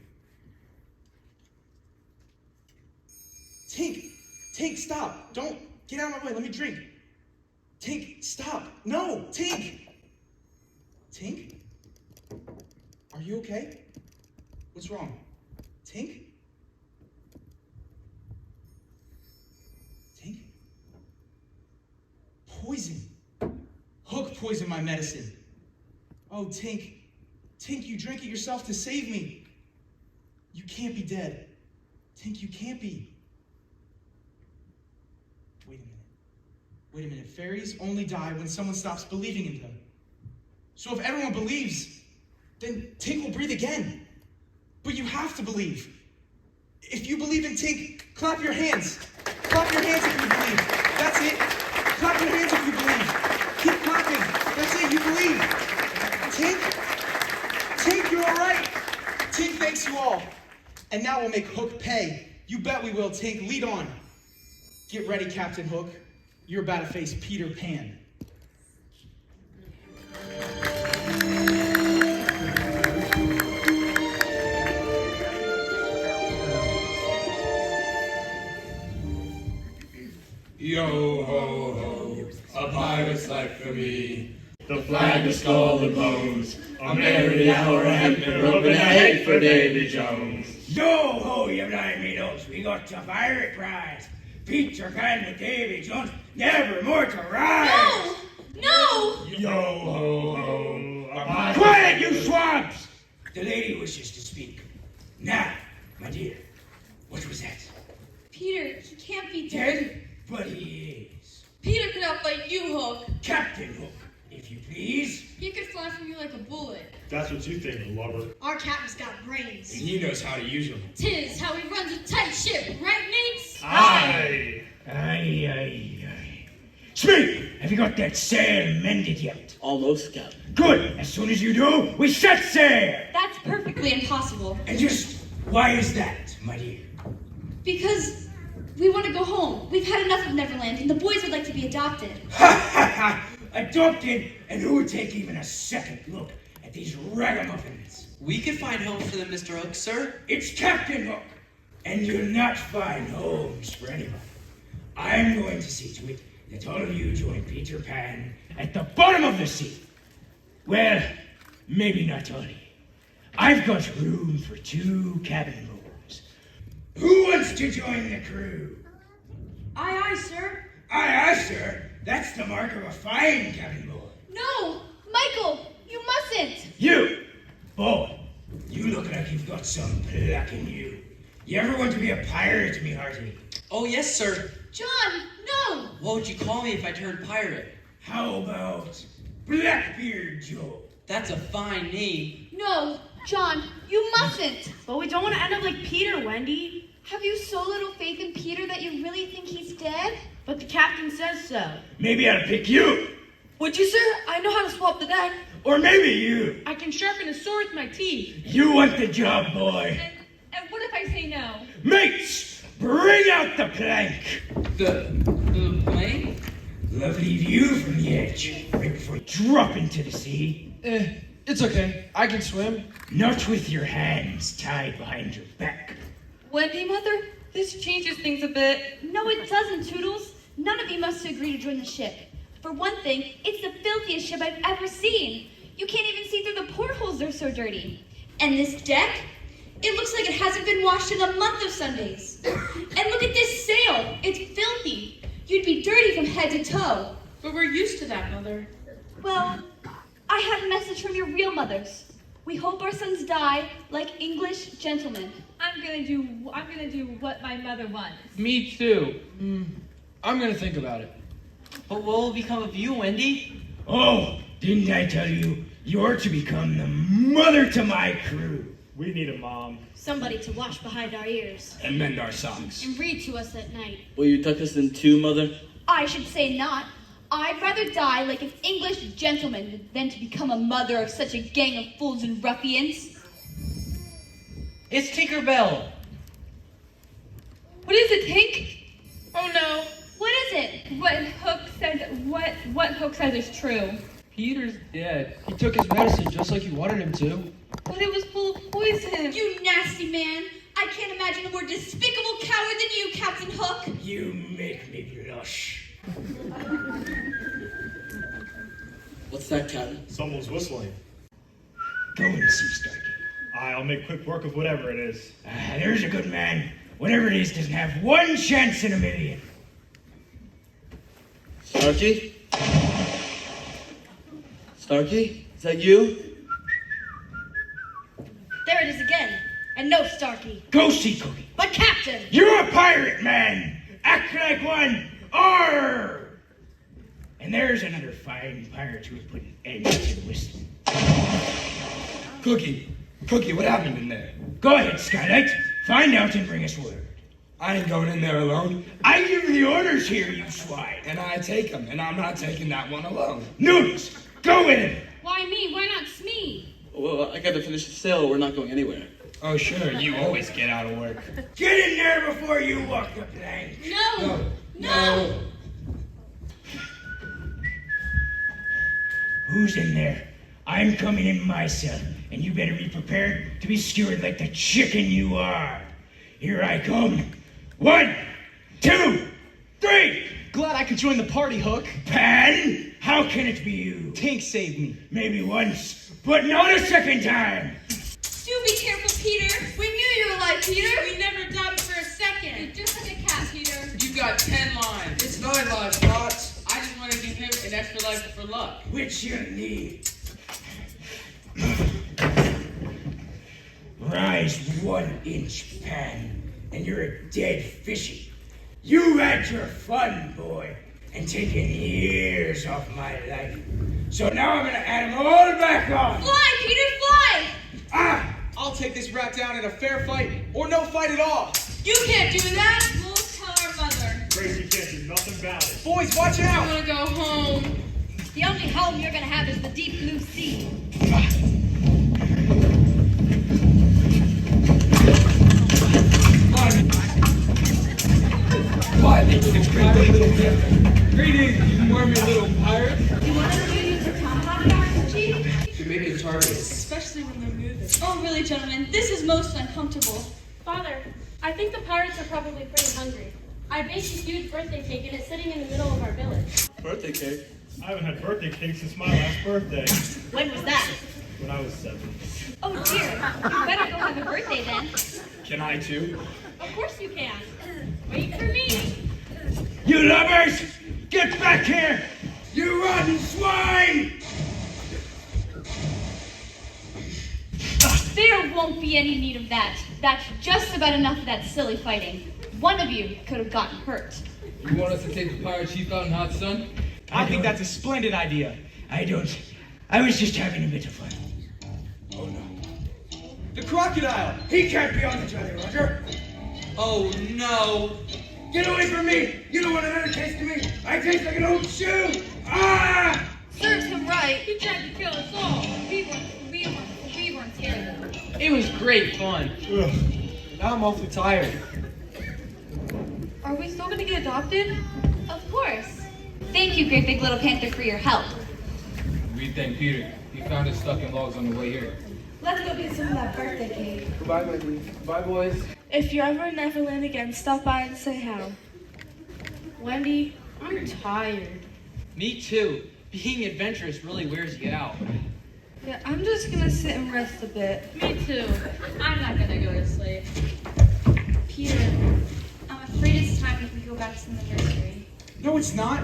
Tink, stop. Don't get out of my way. Let me drink. Tink, stop. No, Tink. Tink? Are you okay? What's wrong? Tink? Tink? Poison. Hook poisoned my medicine. Oh, Tink. Tink, you drank it yourself to save me. You can't be dead. Tink, you can't be. Wait a minute. Fairies only die when someone stops believing in them. So if everyone believes, then Tink will breathe again. But you have to believe. If you believe in Tink, clap your hands. Clap your hands if you believe. That's it. Clap your hands if you believe. Keep clapping. That's it, you believe. Tink, you're all right. Tink thanks you all. And now we'll make Hook pay. You bet we will, Tink. Lead on. Get ready, Captain Hook. You're about to face Peter Pan. Yo ho ho, a pirate's life for me. The flag, the skull, the bones, a merry hour and a rope and a hay for Davy Jones. Yo ho, you blind meadows, we got the pirate prize. Peter Pan with Davy Jones, never more to rise. No! Yo ho ho, a pirate's Quiet, you swabs! The lady wishes to speak. Now, my dear, what was that? Peter, he can't be dead. Dead? But he is. Peter could outfight you, Hook. Captain Hook, if you please. He could fly from you like a bullet. That's what you think, lover. Our captain's got brains. And he knows how to use them. 'Tis how he runs a tight ship, right, mates? Aye! Aye. Smee, have you got that sail mended yet? Almost, Captain. Good. As soon as you do, we set sail. That's perfectly impossible. And just why is that, my dear? Because we want to go home. We've had enough of Neverland, and the boys would like to be adopted. Ha ha ha! Adopted? And who would take even a second look at these ragamuffins? We can find homes for them, Mr. Hook, sir. It's Captain Hook, and you'll not find homes for anybody. I'm going to see to it that all of you join Peter Pan at the bottom of the sea. Well, maybe not all of you. I've got room for 2 cabin rooms. Who wants to join the crew? Aye, sir. Aye, sir. That's the mark of a fine cabin boy. No! Michael, you mustn't! You! Boy, you look like you've got some pluck in you. You ever want to be a pirate, me hearty? Oh, yes, sir. John, no! What would you call me if I turned pirate? How about Blackbeard Joe? That's a fine name. No, John, you mustn't! But we don't want to end up like Peter, Wendy. Have you so little faith in Peter that you really think he's dead? But the captain says so. Maybe I'll pick you. Would you, sir? I know how to swap the deck. Or maybe you. I can sharpen a sword with my teeth. You want the job, boy. And what if I say no? Mates, bring out the plank. The plane? Lovely view from the edge, right before you drop into the sea. It's okay. I can swim. Not with your hands tied behind your back. Wendy, Mother, this changes things a bit. No, it doesn't, Toodles. None of you must agree to join the ship. For one thing, it's the filthiest ship I've ever seen. You can't even see through the portholes, they're so dirty. And this deck? It looks like it hasn't been washed in a month of Sundays. And look at this sail. It's filthy. You'd be dirty from head to toe. But we're used to that, Mother. Well, I have a message from your real mothers. We hope our sons die like English gentlemen. I'm gonna do what my mother wants. Me too. I'm gonna think about it. But what will become of you, Wendy? Oh, didn't I tell you? You're to become the mother to my crew. We need a mom. Somebody to wash behind our ears. And mend our socks. And read to us at night. Will you tuck us in too, Mother? I should say not. I'd rather die like an English gentleman than to become a mother of such a gang of fools and ruffians. It's Tinkerbell. What is it, Tink? Oh no. What is it? What Hook says is true. Peter's dead. He took his medicine just like you wanted him to. But it was full of poison. You nasty man. I can't imagine a more despicable coward than you, Captain Hook. You make me blush. What's that, Captain? Someone's whistling. Go and see Starkey. I'll make quick work of whatever it is. There's a good man. Whatever it is doesn't have one chance in a million. Starkey? Starkey? Is that you? There it is again. And no Starkey. Go see Cookie. But Captain! You're a pirate, man. Act like one. Arr! And there's another fine pirate who would put an end to the whistling. Cookie, what happened in there? Go ahead, Skylight. Find out and bring us word. I ain't going in there alone. I give the orders here, you swine. And I take them, and I'm not taking that one alone. Noodles, go with him. Why me? Why not Smee? Well, I gotta finish the sail. We're not going anywhere. Oh, sure, you always get out of work. Get in there before you walk the plank. No! Who's in there? I'm coming in myself, and you better be prepared to be skewered like the chicken you are. Here I come. 1, 2, 3. Glad I could join the party, Hook. Pan, how can it be you? Tink saved me. Maybe once, but not a second time. Do be careful, Peter. We knew you were alive, Peter. We never doubted for a second. You're just like a cat, Peter. You got 10 lives. It's 9 lives, Potts. I just want to give him an extra life for luck. Which you need. Rise 1 inch, Pan, and you're a dead fishy. You had your fun, boy, and taken years off my life. So now I'm gonna add them all back on. Fly, Peter, fly! Ah! I'll take this rat down in a fair fight, or no fight at all. You can't do that. We'll tell our mother. Gracie can't do nothing about it. Boys, watch I out! want to go home. The only home you're gonna have is the deep blue sea. Greetings, you wormy little pirate. You want to use the tomahawk guard, Chief? To make it target. Especially when they're moving. Oh, really, gentlemen, this is most uncomfortable. Father, I think the pirates are probably pretty hungry. I baked a huge birthday cake and it's sitting in the middle of our village. Birthday cake? I haven't had birthday cake since my last birthday. When was that? When I was 7. Oh, dear. You better go have a birthday then. Can I too? Of course you can. Wait for me. You lubbers! Get back here! You rotten swine! There won't be any need of that. That's just about enough of that silly fighting. One of you could have gotten hurt. You want us to take the pirate chief out in hot sun? I think that's a splendid idea. I don't. I was just having a bit of fun. Oh no. The crocodile! He can't be on the jelly, Roger. Oh no! Get away from me! You don't want another taste of me! I taste like an old shoe! Ah! Serves him right. He tried to kill us all. We weren't scared. It was great fun. Ugh. Now I'm awfully tired. Are we still gonna get adopted? Of course. Thank you, Great Big Little Panther, for your help. We thank Peter. He found us stuck in logs on the way here. Let's go get some of that birthday cake. Goodbye, Wendy. Goodbye, boys. If you're ever in Neverland again, stop by and say how. Wendy, I'm tired. Me too. Being adventurous really wears you out. Yeah, I'm just gonna sit and rest a bit. Me too. I'm not gonna go to sleep. Peter, I'm afraid it's time we go back to the nursery. No, it's not.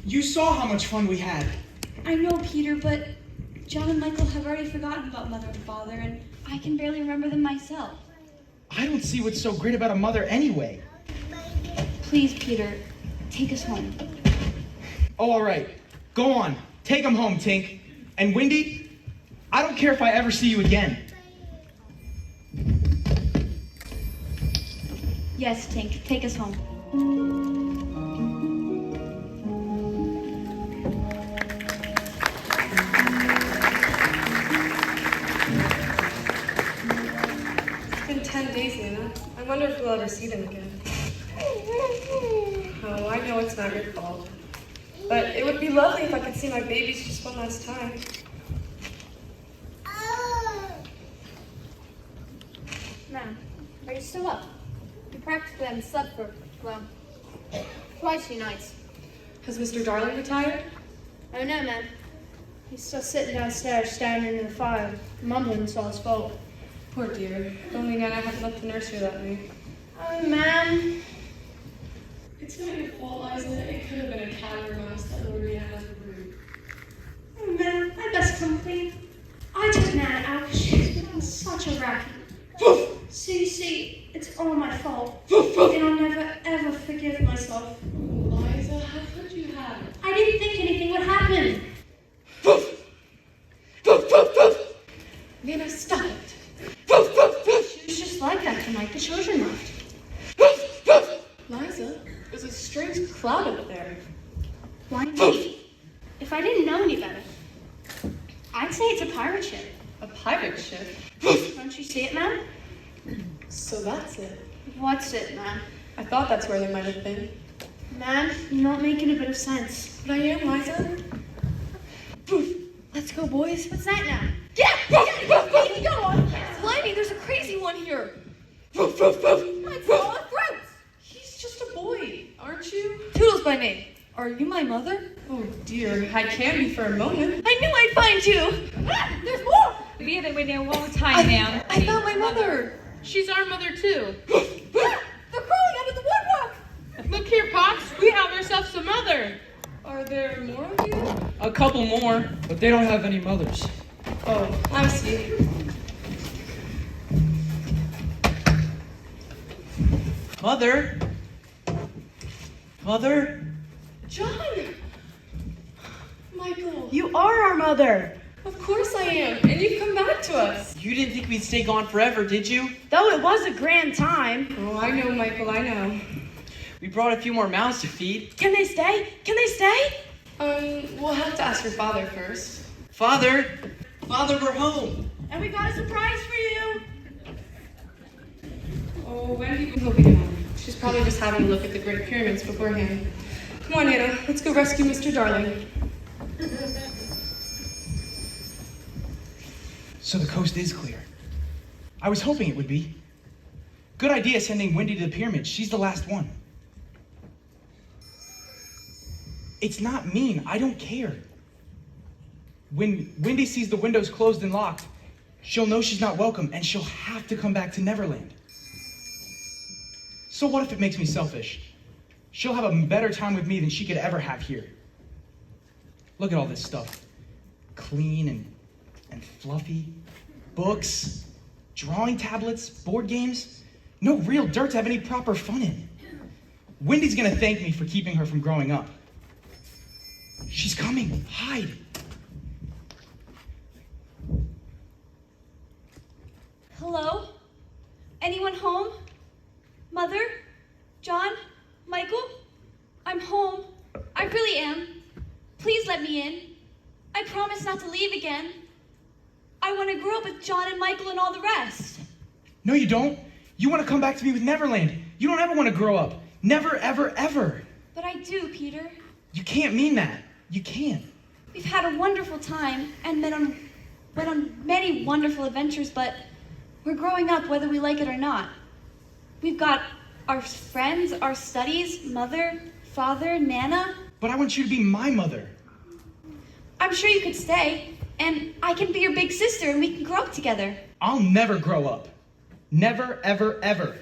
You saw how much fun we had. I know, Peter, but John and Michael have already forgotten about Mother and Father, and I can barely remember them myself. I don't see what's so great about a mother anyway. Please, Peter, take us home. Oh, all right. Go on. Take them home, Tink. And Wendy, I don't care if I ever see you again. Yes, Tink, take us home. It's been 10 days, Nana. I wonder if we'll ever see them again. Oh, I know it's not your fault. But it would be lovely if I could see my babies just one last time. Ma'am, are you still up? You practically haven't slept for, well, twice two nights. Has Mr. Darling retired? Oh no, ma'am. He's still sitting downstairs staring into the fire, mumbling it's all his fault. Poor dear. If only Nana hadn't left the nursery that night. Oh, ma'am. It's not your fault, Liza. It could have been a cat or mouse that Maria has removed. Oh, ma'am, I best complain. I took Nana out because she's become such a racket. So you see, it's all my fault. And I'll never, ever forgive myself. Liza, how could you have? I didn't think anything would happen. Nana, stop it. She was just like that tonight. The children left. Liza, there's a strange cloud up there. Why me? If I didn't know any better, I'd say it's a pirate ship. A pirate ship? Don't you see it, ma'am? So that's it. What's it, ma'am? I thought that's where they might have been. Ma'am, you're not making a bit of sense. But I am, Liza. Let's go, boys. What's that now? Get! Go on! Slimy, there's a crazy one here. Let's go on throats. He's just a boy, aren't you? Toodles by name. Are you my mother? Oh dear, I can be for a moment. I knew I'd find you. Ah, there's more. We haven't waited a long time now. I found my mother. She's our mother, too. Ah, they're crawling out of the woodwork. Look here, Pops. We have ourselves a mother. Are there more of you? A couple more, but they don't have any mothers. Oh, I see. Mother? Mother? John! Michael. You are our mother. Of course I am, and you've come back to us. You didn't think we'd stay gone forever, did you? Though it was a grand time. Oh, I know, Michael, I know. We brought a few more mouths to feed. Can they stay? Can they stay? We'll have to ask your father first. Father! Father, we're home! And we got a surprise for you. Oh, Wendy will be home. She's probably just having a look at the Great Pyramids beforehand. Come on, Anna, let's go rescue Mr. Darling. So the coast is clear. I was hoping it would be. Good idea sending Wendy to the pyramids. She's the last one. It's not mean. I don't care. When Wendy sees the windows closed and locked, she'll know she's not welcome and she'll have to come back to Neverland. So what if it makes me selfish? She'll have a better time with me than she could ever have here. Look at all this stuff. Clean and fluffy. books, drawing tablets, board games. No real dirt to have any proper fun in. Wendy's gonna thank me for keeping her from growing up. She's coming. Hide. Hello? Anyone home? Mother? John? Michael? I'm home. I really am. Please let me in. I promise not to leave again. I want to grow up with John and Michael and all the rest. No, you don't. You want to come back to me with Neverland. You don't ever want to grow up. Never, ever, ever. But I do, Peter. You can't mean that. You can't. We've had a wonderful time and went on many wonderful adventures, but we're growing up whether we like it or not. We've got our friends, our studies, mother, father, Nana. But I want you to be my mother. I'm sure you could stay, and I can be your big sister and we can grow up together. I'll never grow up. Never, ever, ever.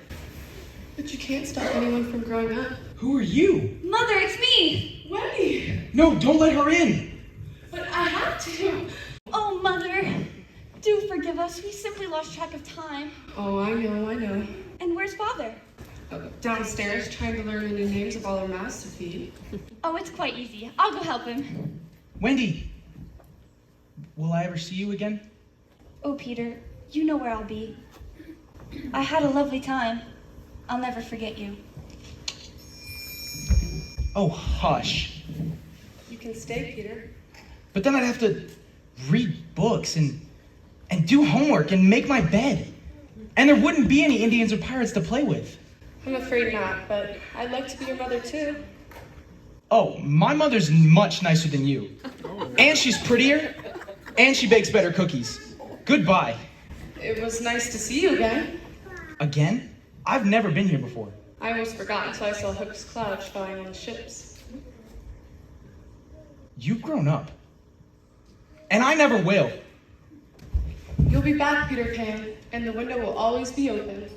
But you can't stop anyone from growing up. Who are you? Mother, it's me! Wendy! No, don't let her in. But I have to. Oh, Mother, do forgive us. We simply lost track of time. Oh, I know. And where's Father? Downstairs, trying to learn the new names of all our mouths to feed. Oh, it's quite easy. I'll go help him. Wendy, will I ever see you again? Oh, Peter, you know where I'll be. I had a lovely time. I'll never forget you. Oh, hush. You can stay, Peter. But then I'd have to read books and do homework and make my bed. And there wouldn't be any Indians or pirates to play with. I'm afraid not, but I'd like to be your mother too. Oh, my mother's much nicer than you. And she's prettier, and she bakes better cookies. Goodbye. It was nice to see you again. Again? I've never been here before. I almost forgot until I saw Hook's cloud flying on the ships. You've grown up. And I never will. You'll be back, Peter Pan, and the window will always be open.